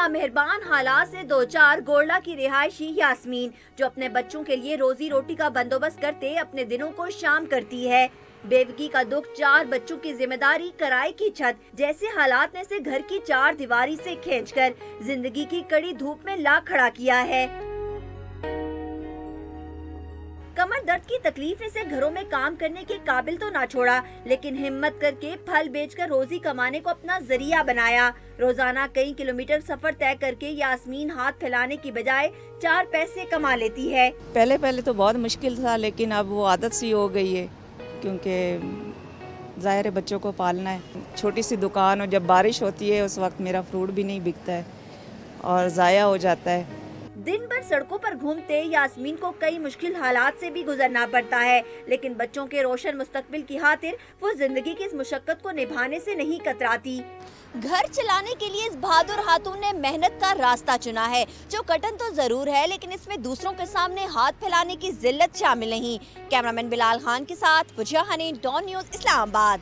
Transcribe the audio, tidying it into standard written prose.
نامہربان حالات سے دو چار گورلا کی رہائشی یاسمین، جو اپنے بچوں کے لیے روزی روٹی کا بندوبست کرتے اپنے دنوں کو شام کرتی ہے۔ بیوگی کا دکھ، 4 بچوں کی ذمہ داری، کرائے کی چھت جیسے حالات نے اسے گھر کی 4 دیواری سے کھینچ کر زندگی کی کڑی دھوپ میں لا کھڑا کیا ہے۔ کمر درد کی تکلیف نے اسے گھروں میں کام کرنے کے قابل تو نہ چھوڑا، لیکن ہمت کر کے پھل بیچ کر روزی کمانے کو اپنا ذریعہ بنایا۔ روزانہ کئی کلومیٹر سفر طے کر کے یاسمین ہاتھ پھیلانے کی بجائے 4 پیسے کما لیتی ہے۔ پہلے تو بہت مشکل تھا، لیکن اب وہ عادت سی ہو گئی ہے، کیونکہ ظاہر ہے بچوں کو پالنا ہے۔ چھوٹی سی دکان، اور جب بارش ہوتی ہے اس وقت میرا فروٹ بھی نہیں بکتا ہے اور ضائع ہو جاتا ہے۔ دن بھر سڑکوں پر گھومتے یاسمین کو کئی مشکل حالات سے بھی گزرنا پڑتا ہے، لیکن بچوں کے روشن مستقبل کی خاطر وہ زندگی کی اس مشقت کو نبھانے سے نہیں کتراتی۔ گھر چلانے کے لیے اس بہادر خاتون نے محنت کا راستہ چنا ہے، جو کٹن تو ضرور ہے لیکن اس میں دوسروں کے سامنے ہاتھ پھیلانے کی ذلت شامل نہیں۔ کیمرامین بلال خان کے ساتھ فجیہ حنین، ڈان نیوز، اسلام آباد۔